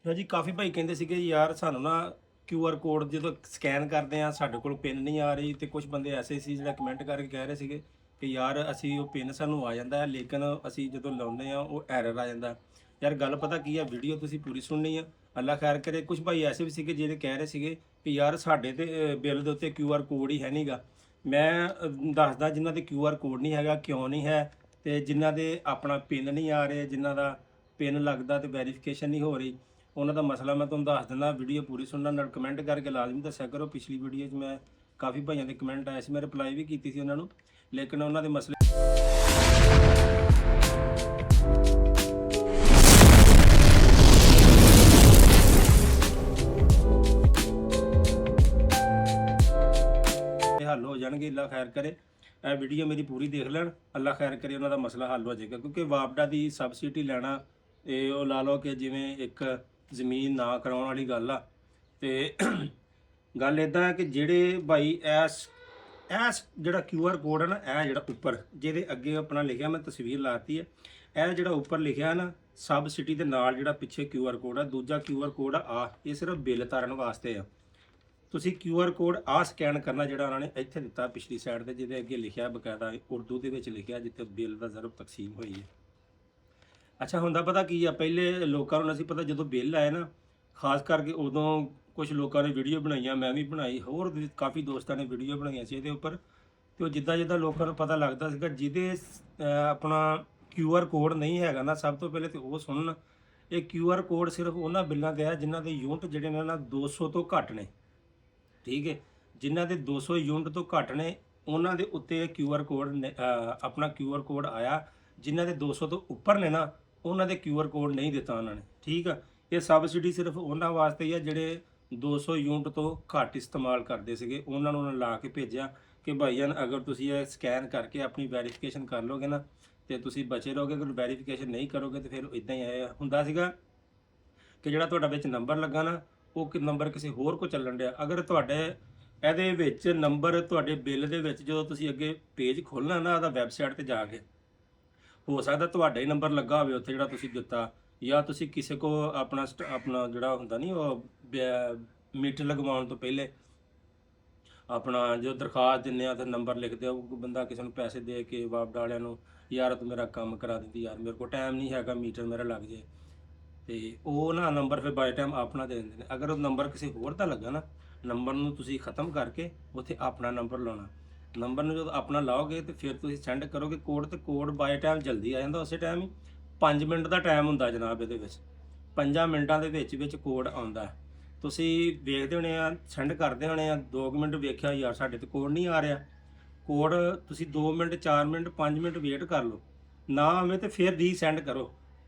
ਜੀ ਕਾਫੀ ਭਾਈ ਕਹਿੰਦੇ ਸੀਗੇ ਯਾਰ ਸਾਨੂੰ ਨਾ QR ਕੋਡ ਜਦੋਂ ਸਕੈਨ ਕਰਦੇ ਆ ਸਾਡੇ ਕੋਲ ਪਿਨ ਨਹੀਂ ਆ ਰਹੀ, ਤੇ ਕੁਝ ਬੰਦੇ ਐਸੇ ਸੀ ਜਿਹੜਾ ਕਮੈਂਟ ਕਰਕੇ ਕਹਿ ਰਹੇ ਸੀਗੇ ਕਿ ਯਾਰ ਅਸੀਂ ਉਹ ਪਿਨ ਸਾਨੂੰ ਆ ਜਾਂਦਾ ਹੈ, ਲੇਕਿਨ ਅਸੀਂ ਜਦੋਂ ਲਾਉਂਦੇ ਆ ਉਹ ਐਰਰ ਆ ਜਾਂਦਾ। ਯਾਰ ਗੱਲ ਪਤਾ ਕੀ ਆ, ਵੀਡੀਓ ਤੁਸੀਂ ਪੂਰੀ ਸੁਣਨੀ ਆ, ਅੱਲਾ ਖੈਰ ਕਰੇ। ਕੁਝ ਭਾਈ ਐਸੇ ਵੀ ਸੀਗੇ ਜਿਹੜੇ ਕਹਿ ਰਹੇ ਸੀਗੇ ਕਿ ਯਾਰ ਸਾਡੇ ਤੇ ਬਿੱਲ ਦੇ ਉੱਤੇ QR ਕੋਡ ਹੀ ਹੈ ਨਹੀਂਗਾ। ਮੈਂ ਦੱਸਦਾ ਜਿਨ੍ਹਾਂ ਦੇ QR ਕੋਡ ਨਹੀਂ ਹੈਗਾ ਕਿਉਂ ਨਹੀਂ ਹੈ, ਤੇ ਜਿਨ੍ਹਾਂ ਦੇ ਆਪਣਾ ਪਿਨ ਨਹੀਂ ਆ ਰਹੇ, ਜਿਨ੍ਹਾਂ ਦਾ ਪਿਨ ਲੱਗਦਾ ਤੇ ਵੈਰੀਫਿਕੇਸ਼ਨ ਨਹੀਂ ਹੋ ਰਹੀ, ਉਹਨਾਂ ਦਾ ਮਸਲਾ ਮੈਂ ਤੁਹਾਨੂੰ ਦੱਸ ਦਿੰਦਾ। ਵੀਡੀਓ ਪੂਰੀ ਸੁਣਨਾ, ਨਾਲ ਕਮੈਂਟ ਕਰਕੇ ਲਾਜ਼ਮੀ ਦੱਸਿਆ ਕਰੋ। ਪਿਛਲੀ ਵੀਡੀਓ 'ਚ ਮੈਂ ਕਾਫੀ ਭਾਈਆਂ ਦੇ ਕਮੈਂਟ ਆਏ ਸੀ, ਮੈਂ ਰਿਪਲਾਈ ਵੀ ਕੀਤੀ ਸੀ ਉਹਨਾਂ ਨੂੰ, ਲੇਕਿਨ ਉਹਨਾਂ ਦੇ ਮਸਲੇ ਹੱਲ ਹੋ ਜਾਣਗੇ। ਅੱਲਾ ਖੈਰ ਕਰੇ, ਇਹ ਵੀਡੀਓ ਮੇਰੀ ਪੂਰੀ ਦੇਖ ਲੈਣ, ਅੱਲਾ ਖੈਰ ਕਰੇ, ਉਹਨਾਂ ਦਾ ਮਸਲਾ ਹੱਲ ਹੋ ਜਾਏਗਾ। ਕਿਉਂਕਿ ਵਾਪਡਾ ਦੀ ਸਬਸਿਡੀ ਲੈਣਾ ਇਹ ਉਹ ਲਾ ਲਓ ਕਿ ਜਿਵੇਂ ਇੱਕ ਜ਼ਮੀਨ ਨਾ ਕਰਾਉਣ ਵਾਲੀ ਗੱਲ ਆ। ਤੇ ਗੱਲ ਇਦਾਂ ਹੈ ਕਿ ਜਿਹੜੇ ਭਾਈ ਐਸ ਐਸ ਜਿਹੜਾ QR ਕੋਡ ਹੈ ਨਾ, ਇਹ ਜਿਹੜਾ ਉੱਪਰ ਜਿਹਦੇ ਅੱਗੇ ਆਪਣਾ ਲਿਖਿਆ, ਮੈਂ ਤਸਵੀਰ ਲਾਤੀ ਹੈ, ਇਹ ਜਿਹੜਾ ਉੱਪਰ ਲਿਖਿਆ ਨਾ ਸਬਸਿਡੀ ਦੇ ਨਾਲ ਜਿਹੜਾ ਪਿੱਛੇ QR ਕੋਡ ਆ, ਦੂਜਾ QR ਕੋਡ ਆ, ਇਹ ਸਿਰਫ ਬਿੱਲ ਤਾਰਨ ਵਾਸਤੇ ਆ। ਤੁਸੀਂ QR ਕੋਡ ਆ ਸਕੈਨ ਕਰਨਾ ਜਿਹੜਾ ਉਹਨਾਂ ਨੇ ਇੱਥੇ ਦਿੱਤਾ ਪਿਛਲੀ ਸਾਈਡ ਤੇ, ਜਿਹਦੇ ਅੱਗੇ ਲਿਖਿਆ ਬਕਾਇਦਾ ਉਰਦੂ ਦੇ ਵਿੱਚ ਲਿਖਿਆ ਜਿੱਥੇ ਬਿੱਲ ਦਾ ਜ਼ਰਬ ਤਕਸੀਮ ਹੋਈ ਹੈ। ਅੱਛਾ, ਹੁੰਦਾ ਪਤਾ ਕੀ ਆ, ਪਹਿਲੇ ਲੋਕਾਂ ਨੂੰ ਅਸੀਂ ਪਤਾ ਜਦੋਂ ਬਿੱਲ ਆਏ ਨਾ, ਖਾਸ ਕਰਕੇ ਉਦੋਂ ਕੁਝ ਲੋਕਾਂ ਨੇ ਵੀਡੀਓ ਬਣਾਈਆਂ, ਮੈਂ ਵੀ ਬਣਾਈ, ਹੋਰ ਵੀ ਕਾਫੀ ਦੋਸਤਾਂ ਨੇ ਵੀਡੀਓ ਬਣਾਈਆਂ ਸੀ ਇਹਦੇ ਉੱਪਰ। ਤੇ ਉਹ ਜਿੱਦਾਂ ਜਿੱਦਾਂ ਲੋਕਾਂ ਨੂੰ ਪਤਾ ਲੱਗਦਾ ਸੀਗਾ, ਜਿਹਦੇ ਆਪਣਾ QR ਕੋਡ ਨਹੀਂ ਹੈਗਾ ਨਾ, ਸਭ ਤੋਂ ਪਹਿਲੇ ਤੇ ਉਹ ਸੁਣਨ। ਇਹ QR ਕੋਡ ਸਿਰਫ ਉਹਨਾਂ ਬਿੱਲਾਂ ਦੇ ਆ ਜਿਨ੍ਹਾਂ ਦੇ ਯੂਨਿਟ ਜਿਹੜੇ ਨੇ ਨਾ 200 ਤੋਂ ਘੱਟ ਨੇ, ਠੀਕ ਹੈ। ਜਿਨ੍ਹਾਂ ਦੇ 200 ਯੂਨਿਟ ਤੋਂ ਘੱਟ ਨੇ ਉਹਨਾਂ ਦੇ ਉੱਤੇ QR ਕੋਡ ਆਪਣਾ QR ਕੋਡ ਆਇਆ। ਜਿਨ੍ਹਾਂ ਦੇ 200 ਤੋਂ ਉੱਪਰ ਨੇ ਨਾ, ਉਹਨਾਂ ਦੇ QR ਕੋਡ ਨਹੀਂ ਦਿੱਤਾ ਉਹਨਾਂ ਨੇ, ਠੀਕ ਆ। ਇਹ ਸਬਸਿਡੀ ਸਿਰਫ ਉਹਨਾਂ ਵਾਸਤੇ ਹੀ ਆ ਜਿਹੜੇ 200 ਯੂਨਿਟ ਤੋਂ ਘੱਟ ਇਸਤੇਮਾਲ ਕਰਦੇ ਸੀਗੇ, ਉਹਨਾਂ ਨੂੰ ਉਹਨਾਂ ਲਾ ਕੇ ਭੇਜਿਆ ਕਿ ਭਾਈਜਾਨ ਅਗਰ ਤੁਸੀਂ ਇਹ ਸਕੈਨ ਕਰਕੇ ਆਪਣੀ ਵੈਰੀਫਿਕੇਸ਼ਨ ਕਰ ਲੋਗੇ ਨਾ ਤੇ ਤੁਸੀਂ ਬਚੇ ਰਹੋਗੇ, ਅਗਰ ਵੈਰੀਫਿਕੇਸ਼ਨ ਨਹੀਂ ਕਰੋਗੇ ਤੇ ਫਿਰ ਇਦਾਂ ਹੀ ਆਇਆ ਹੁੰਦਾ ਸੀਗਾ ਕਿ ਜਿਹੜਾ ਤੁਹਾਡਾ ਵਿੱਚ ਨੰਬਰ ਲੱਗਾ ਨਾ, ਉਹ ਨੰਬਰ ਕਿਸੇ ਹੋਰ ਕੋ ਚੱਲਣ ਡਿਆ। ਅਗਰ ਤੁਹਾਡੇ ਇਹਦੇ ਵਿੱਚ ਨੰਬਰ ਤੁਹਾਡੇ ਬਿੱਲ ਦੇ ਵਿੱਚ ਜਦੋਂ ਤੁਸੀਂ ਅੱਗੇ ਪੇਜ ਖੋਲ੍ਹਣਾ ਨਾ ਉਹਦਾ ਵੈਬਸਾਈਟ ਤੇ ਜਾ ਕੇ, ਹੋ ਸਕਦਾ ਤੁਹਾਡਾ ਹੀ ਨੰਬਰ ਲੱਗਾ ਹੋਵੇ ਉੱਥੇ ਜਿਹੜਾ ਤੁਸੀਂ ਦਿੱਤਾ, ਜਾਂ ਤੁਸੀਂ ਕਿਸੇ ਕੋ ਆਪਣਾ ਜਿਹੜਾ ਹੁੰਦਾ ਨਹੀਂ ਉਹ ਮੀਟਰ ਲਗਵਾਉਣ ਤੋਂ ਪਹਿਲੇ ਆਪਣਾ ਜੋ ਦਰਖਾਸਤ ਦਿੰਦੇ ਆ ਤੇ ਨੰਬਰ ਲਿਖਦੇ ਆ, ਉਹ ਬੰਦਾ ਕਿਸੇ ਨੂੰ ਪੈਸੇ ਦੇ ਕੇ ਵਾਪਡਾ ਵਾਲਿਆਂ ਨੂੰ, ਯਾਰ ਤੂੰ ਮੇਰਾ ਕੰਮ ਕਰਾ ਦਿੰਦੀ, ਯਾਰ ਮੇਰੇ ਕੋਲ ਟਾਈਮ ਨਹੀਂ ਹੈਗਾ, ਮੀਟਰ ਮੇਰਾ ਲੱਗ ਜੇ, ਤੇ ਉਹ ਨਾ ਨੰਬਰ ਫਿਰ ਬਾਏ ਟਾਈਮ ਆਪਣਾ ਦੇ ਦਿੰਦੇ ਨੇ। ਅਗਰ ਉਹ ਨੰਬਰ ਕਿਸੇ ਹੋਰ ਦਾ ਲੱਗਾ ਨਾ, ਨੰਬਰ ਨੂੰ ਤੁਸੀਂ ਖ਼ਤਮ ਕਰਕੇ ਉੱਥੇ ਆਪਣਾ ਨੰਬਰ ਲਾਉਣਾ। ਨੰਬਰ ਨੂੰ ਜਦੋਂ ਆਪਣਾ ਲਾਓਗੇ ਤੇ ਫਿਰ ਤੁਸੀਂ ਸੈਂਡ ਕਰੋਗੇ ਕੋਡ, ਤੇ ਕੋਡ ਬਾਏ ਟਾਈਮ ਜਲਦੀ ਆ ਜਾਂਦਾ, ਉਸੇ ਟਾਈਮ ਹੀ 5 ਮਿੰਟ ਦਾ ਟਾਈਮ ਹੁੰਦਾ ਜਨਾਬ ਇਹਦੇ ਵਿੱਚ, 5 ਮਿੰਟਾਂ ਦੇ ਵਿੱਚ ਕੋਡ ਆਉਂਦਾ। ਤੁਸੀਂ ਵੇਖਦੇ ਹੋਣੇ ਆ, ਸੈਂਡ ਕਰਦੇ ਹੋਣੇ ਆ, 2 ਮਿੰਟ ਵੇਖਿਆ ਯਾਰ ਸਾਡੇ ਤੇ ਕੋਡ ਨਹੀਂ ਆ ਰਿਹਾ। ਕੋਡ ਤੁਸੀਂ 2 ਮਿੰਟ 4 ਮਿੰਟ 5 ਮਿੰਟ ਵੇਟ ਕਰ ਲਓ, ਨਾ ਆਵੇ ਤੇ ਫਿਰ ਰੀਸੈਂਡ ਕਰੋ।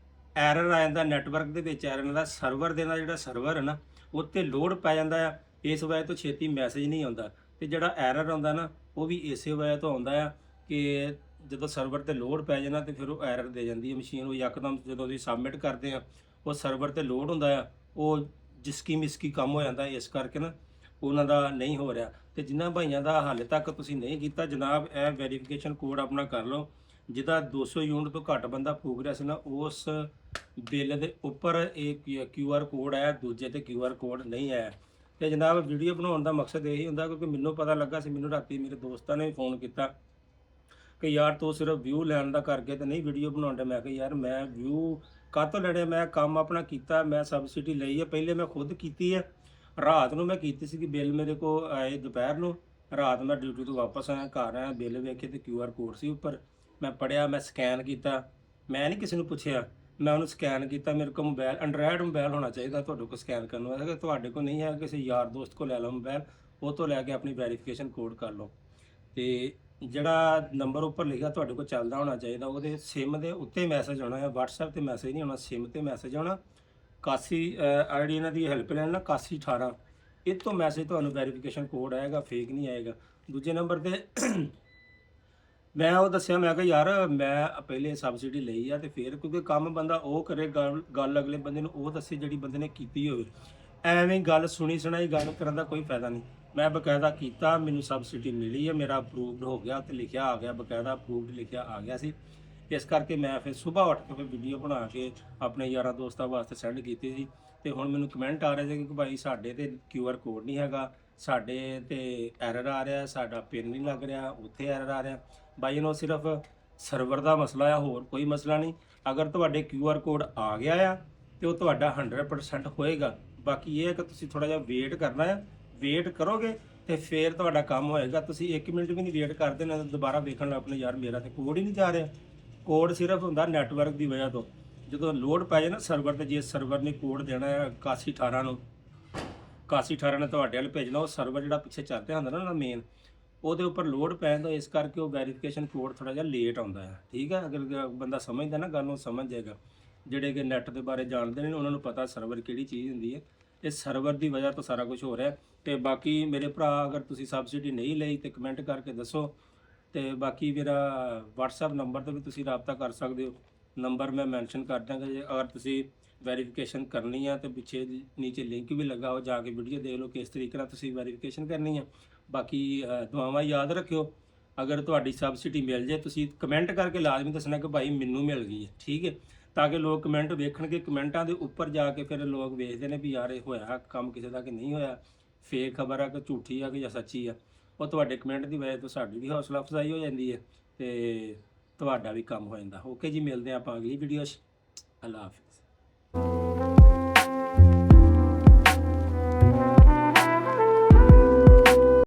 ਐਰਰ ਆ ਜਾਂਦਾ ਨੈਟਵਰਕ ਦੇ ਵਿੱਚ, ਐਰਰ ਦਾ ਸਰਵਰ ਦੇ ਨਾਲ, ਜਿਹੜਾ ਸਰਵਰ ਹੈ ਨਾ ਉੱਤੇ ਲੋਡ ਪੈ ਜਾਂਦਾ ਆ, ਇਸ ਵਜ੍ਹਾ ਤੋਂ ਛੇਤੀ ਮੈਸੇਜ ਨਹੀਂ ਆਉਂਦਾ। ਤੇ ਜਿਹੜਾ ਐਰਰ ਆਉਂਦਾ ਨਾ ਉਹ ਵੀ ਇਸੇ ਵਜ੍ਹਾ ਤੋਂ ਆਉਂਦਾ ਆ ਕਿ ਜਦੋਂ ਸਰਵਰ ਤੇ ਲੋਡ ਪੈ ਜਾਣਾ ਤੇ ਫਿਰ ਉਹ ਐਰਰ ਦੇ ਜਾਂਦੀ ਹੈ ਮਸ਼ੀਨ। ਉਹ ਯਕਦਮ ਜਦੋਂ ਤੁਸੀਂ ਸਬਮਿਟ ਕਰਦੇ ਆ ਉਹ ਸਰਵਰ ਤੇ ਲੋਡ ਹੁੰਦਾ ਆ, ਉਹ ਜਿਸਕੀ ਮਿਸਕੀ ਕੰਮ ਹੋ ਜਾਂਦਾ, ਇਸ ਕਰਕੇ ਨਾ ਉਹਨਾਂ ਦਾ ਨਹੀਂ ਹੋ ਰਿਹਾ। ਤੇ ਜਿਨ੍ਹਾਂ ਭਾਈਆਂ ਦਾ ਹਾਲੇ ਤੱਕ ਤੁਸੀਂ ਨਹੀਂ ਕੀਤਾ ਜਨਾਬ, ਇਹ ਵੈਰੀਫਿਕੇਸ਼ਨ ਕੋਡ ਆਪਣਾ ਕਰ ਲਓ। ਜਿਹਦਾ 200 ਯੂਨਿਟ ਤੋਂ ਘੱਟ ਬੰਦਾ ਫੂਕ ਰਿਹਾ ਸੀ ਨਾ, ਉਸ ਬਿੱਲ ਦੇ ਉੱਪਰ ਇਹ QR ਕੋਡ ਆਇਆ, ਦੂਜੇ ਤੇ QR ਕੋਡ ਨਹੀਂ ਆਇਆ। ਤੇ ਜਨਾਬ ਵੀਡੀਓ ਬਣਾਉਣ ਦਾ ਮਕਸਦ ਇਹੀ ਹੁੰਦਾ, ਕਿਉਂਕਿ ਮੈਨੂੰ ਪਤਾ ਲੱਗਾ ਸੀ, ਮੈਨੂੰ ਰਾਤੀ ਮੇਰੇ ਦੋਸਤਾਂ ਨੇ ਫੋਨ ਕੀਤਾ ਕਿ ਯਾਰ ਤੂੰ ਸਿਰਫ ਵਿਊ ਲੈਣ ਦਾ ਕਰਕੇ ਤੇ ਨਹੀਂ ਵੀਡੀਓ ਬਣਾਉਣ ਦਾ। ਮੈਂ ਕਿਹਾ ਯਾਰ ਮੈਂ ਵਿਊ ਕਾਹਤੋਂ ਲੈਣੇ, ਮੈਂ ਕੰਮ ਆਪਣਾ ਕੀਤਾ, ਮੈਂ ਸਬਸਿਡੀ ਲਈ ਹੈ, ਪਹਿਲੇ ਮੈਂ ਖੁਦ ਕੀਤੀ ਹੈ। ਰਾਤ ਨੂੰ ਮੈਂ ਕੀਤੀ ਸੀ ਕਿ ਬਿੱਲ ਮੇਰੇ ਕੋ ਆਏ ਦੁਪਹਿਰ ਨੂੰ, ਰਾਤ ਮੈਂ ਡਿਊਟੀ ਤੋਂ ਵਾਪਸ ਆਇਆ, ਘਰ ਆਇਆ, ਬਿੱਲ ਵੇਖੇ ਤੇ QR ਕੋਡ ਸੀ ਉੱਪਰ। ਮੈਂ ਪੜ੍ਹਿਆ, ਮੈਂ ਸਕੈਨ ਕੀਤਾ, ਮੈਂ ਨਹੀਂ ਕਿਸੇ ਨੂੰ ਪੁੱਛਿਆ, ਮੈਂ ਉਹਨੂੰ ਸਕੈਨ ਕੀਤਾ। ਮੇਰੇ ਕੋਲ ਮੋਬਾਈਲ ਐਂਡਰਾਇਡ ਮੋਬਾਈਲ ਹੋਣਾ ਚਾਹੀਦਾ ਤੁਹਾਡੇ ਕੋਲ ਸਕੈਨ ਕਰਨ ਵਾਸਤੇ। ਤੁਹਾਡੇ ਕੋਲ ਨਹੀਂ ਹੈ, ਕਿਸੇ ਯਾਰ ਦੋਸਤ ਕੋਲ ਲੈ ਲਓ ਮੋਬਾਈਲ, ਉਹ ਤੋਂ ਲੈ ਕੇ ਆਪਣੀ ਵੈਰੀਫਿਕੇਸ਼ਨ ਕੋਡ ਕਰ ਲਓ। ਤੇ ਜਿਹੜਾ ਨੰਬਰ ਉੱਪਰ ਲਿਖਿਆ ਤੁਹਾਡੇ ਕੋਲ ਚੱਲਦਾ ਹੋਣਾ ਚਾਹੀਦਾ, ਉਹਦੇ ਸਿਮ ਦੇ ਉੱਤੇ ਮੈਸੇਜ ਆਉਣਾ ਹੈ, WhatsApp ਤੇ ਮੈਸੇਜ ਨਹੀਂ ਆਉਣਾ, ਸਿਮ ਤੇ ਮੈਸੇਜ ਆਉਣਾ। 81 ਆਈਡੀ ਇਹਨਾਂ ਦੀ ਹੈਲਪਲਾਈਨ ਨਾ 8118, ਇਹ ਤੋਂ ਮੈਸੇਜ ਤੁਹਾਨੂੰ ਵੈਰੀਫਿਕੇਸ਼ਨ ਕੋਡ ਆਏਗਾ, ਫੇਕ ਨਹੀਂ ਆਏਗਾ। ਦੂਜੇ ਨੰਬਰ ਤੇ ਮੈਂ ਉਹ ਦੱਸਿਆ, ਮੈਂ ਕਿਹਾ ਯਾਰ ਮੈਂ ਪਹਿਲੇ ਸਬਸਿਡੀ ਲਈ ਆ ਤੇ ਫਿਰ ਕਿਉਂਕਿ ਕੰਮ ਬੰਦਾ ਉਹ ਕਰੇ, ਗੱਲ ਅਗਲੇ ਬੰਦੇ ਨੂੰ ਉਹ ਦੱਸੇ ਜਿਹੜੀ ਬੰਦੇ ਨੇ ਕੀਤੀ ਹੋਵੇ। ਐਵੇਂ ਗੱਲ ਸੁਣੀ ਸੁਣਾਈ ਗੱਲ ਕਰਨ ਦਾ ਕੋਈ ਫਾਇਦਾ ਨਹੀਂ। ਮੈਂ ਬਕਾਇਦਾ ਕੀਤਾ, ਮੈਨੂੰ ਸਬਸਿਡੀ ਮਿਲੀ ਹੈ, ਮੇਰਾ ਅਪਰੂਵਡ ਹੋ ਗਿਆ ਤੇ ਲਿਖਿਆ ਆ ਗਿਆ, ਬਕਾਇਦਾ ਅਪਰੂਵਡ ਲਿਖਿਆ ਆ ਗਿਆ ਸੀ। ਇਸ ਕਰਕੇ ਮੈਂ ਫਿਰ ਸਵੇਰ ਉੱਠ ਕੇ ਫਿਰ ਵੀਡੀਓ ਬਣਾ ਕੇ ਆਪਣੇ ਯਾਰਾਂ ਦੋਸਤਾਂ ਵਾਸਤੇ ਸੈਂਡ ਕੀਤੀ ਸੀ। ਤੇ ਹੁਣ ਮੈਨੂੰ ਕਮੈਂਟ ਆ ਰਹੇ ਸੀ ਕਿ ਭਾਈ ਸਾਡੇ ਤੇ QR ਕੋਡ ਨਹੀਂ ਹੈਗਾ, ਸਾਡੇ ਤੇ ਐਰਰ ਆ ਰਿਹਾ, ਸਾਡਾ ਪਿਨ ਨਹੀਂ ਲੱਗ ਰਿਹਾ, ਉੱਥੇ ਐਰਰ ਆ ਰਿਹਾ। ਬਾਈ ਨੂੰ ਸਿਰਫ ਸਰਵਰ ਦਾ ਮਸਲਾ ਆ, ਹੋਰ ਕੋਈ ਮਸਲਾ ਨਹੀਂ। ਅਗਰ ਤੁਹਾਡੇ QR ਕੋਡ ਆ ਗਿਆ ਆ ਤੇ ਉਹ ਤੁਹਾਡਾ 100% ਹੋਏਗਾ। ਬਾਕੀ ਇਹ ਹੈ ਕਿ ਤੁਸੀਂ ਥੋੜਾ ਜਿਹਾ ਵੇਟ ਕਰਨਾ ਹੈ, ਵੇਟ ਕਰੋਗੇ ਤੇ ਫਿਰ ਤੁਹਾਡਾ ਕੰਮ ਹੋਏਗਾ। ਤੁਸੀਂ 1 ਮਿੰਟ ਵੀ ਨਹੀਂ ਵੇਟ ਕਰਦੇ ਨਾ ਦੁਬਾਰਾ ਵੇਖਣ ਲੱਗ ਪਏ ਯਾਰ ਮੇਰਾ ਤੇ ਕੋਡ ਹੀ ਨਹੀਂ ਜਾ ਰਿਹਾ। ਕੋਡ ਸਿਰਫ ਹੁੰਦਾ ਨੈਟਵਰਕ ਦੀ ਵਜ੍ਹਾ ਤੋਂ। ਜਦੋਂ ਲੋਡ ਪੈ ਜਾਏ ਨਾ ਸਰਵਰ ਤੇ, ਜੇ ਸਰਵਰ ਨੇ ਕੋਡ ਦੇਣਾ ਹੈ 8118 ਨੂੰ, 8118 ਨੇ ਤੁਹਾਡੇ ਵੱਲ ਭੇਜਣਾ, ਉਹ ਸਰਵਰ ਜਿਹੜਾ ਪਿੱਛੇ ਚੱਲ ਰਿਹਾ ਹੁੰਦਾ ਨਾ ਮੇਨ, ਉਹਦੇ ਉੱਪਰ ਲੋਡ ਪੈਣ ਤੋਂ ਇਸ ਕਰਕੇ ਉਹ ਵੈਰੀਫਿਕੇਸ਼ਨ ਕੋਡ ਥੋੜਾ ਜਿਹਾ ਲੇਟ ਆਉਂਦਾ ਹੈ। ਠੀਕ ਹੈ, ਅਗਰ ਬੰਦਾ ਸਮਝਦਾ ਨਾ ਗੱਲ ਨੂੰ ਸਮਝ ਜਾਏਗਾ। ਜਿਹੜੇ ਕਿ ਨੈਟ ਦੇ ਬਾਰੇ ਜਾਣਦੇ ਨੇ ਉਹਨਾਂ ਨੂੰ ਪਤਾ ਸਰਵਰ ਕਿਹੜੀ ਚੀਜ਼ ਹੁੰਦੀ ਹੈ। ਇਹ ਸਰਵਰ ਦੀ ਵਜ੍ਹਾ ਤੋਂ ਸਾਰਾ ਕੁਝ ਹੋ ਰਿਹਾ। ਤੇ ਬਾਕੀ ਮੇਰੇ ਭਰਾ, ਅਗਰ ਤੁਸੀਂ ਸਬਸਿਡੀ ਨਹੀਂ ਲਈ ਤੇ ਕਮੈਂਟ ਕਰਕੇ ਦੱਸੋ। ਤੇ ਬਾਕੀ ਮੇਰਾ WhatsApp ਨੰਬਰ ਤੇ ਵੀ ਤੁਸੀਂ ਰਾਬਤਾ ਕਰ ਸਕਦੇ ਹੋ, ਨੰਬਰ ਮੈਂ ਮੈਂਸ਼ਨ ਕਰ ਦਾਂਗਾ। ਜੇ ਅਗਰ ਤੁਸੀਂ ਵੈਰੀਫਿਕੇਸ਼ਨ ਕਰਨੀ ਆ ਤੇ ਪਿੱਛੇ ਨੀਚੇ ਲਿੰਕ ਵੀ ਲੱਗਾ ਹੋ, ਜਾ ਕੇ ਵੀਡੀਓ ਦੇਖ ਲਓ ਕਿਸ ਤਰੀਕੇ ਨਾਲ ਤੁਸੀਂ ਵੈਰੀਫਿਕੇਸ਼ਨ ਕਰਨੀ ਆ। ਬਾਕੀ ਦੁਆਵਾਂ ਯਾਦ ਰੱਖਿਓ। ਅਗਰ ਤੁਹਾਡੀ ਸਬਸਿਡੀ ਮਿਲ ਜੇ ਤੁਸੀਂ ਕਮੈਂਟ ਕਰਕੇ ਲਾਜ਼ਮੀ ਦੱਸਣਾ ਕਿ ਭਾਈ ਮੈਨੂੰ ਮਿਲ ਗਈ ਹੈ, ਠੀਕ ਹੈ, ਤਾਂ ਕਿ ਲੋਕ ਕਮੈਂਟ ਵੇਖਣਗੇ। ਕਮੈਂਟਾਂ ਦੇ ਉੱਪਰ ਜਾ ਕੇ ਫਿਰ ਲੋਕ ਵੇਖਦੇ ਨੇ ਵੀ ਯਾਰ ਇਹ ਹੋਇਆ ਕੰਮ ਕਿਸੇ ਦਾ ਕਿ ਨਹੀਂ ਹੋਇਆ, ਫੇਕ ਖਬਰ ਆ ਕਿ ਝੂਠੀ ਆ ਕਿ ਜਾਂ ਸੱਚੀ ਆ। ਉਹ ਤੁਹਾਡੇ ਕਮੈਂਟ ਦੀ ਵਜ੍ਹਾ ਤੋਂ ਸਾਡੀ ਵੀ ਹੌਸਲਾ ਅਫਜ਼ਾਈ ਹੋ ਜਾਂਦੀ ਹੈ ਤੇ ਤੁਹਾਡਾ ਵੀ ਕੰਮ ਹੋ ਜਾਂਦਾ। ਓਕੇ ਜੀ, ਮਿਲਦੇ ਆਪਾਂ ਅਗਲੀ ਵੀਡੀਓ 'ਚ। ਅੱਲਾ ਹਾਫਿਜ਼।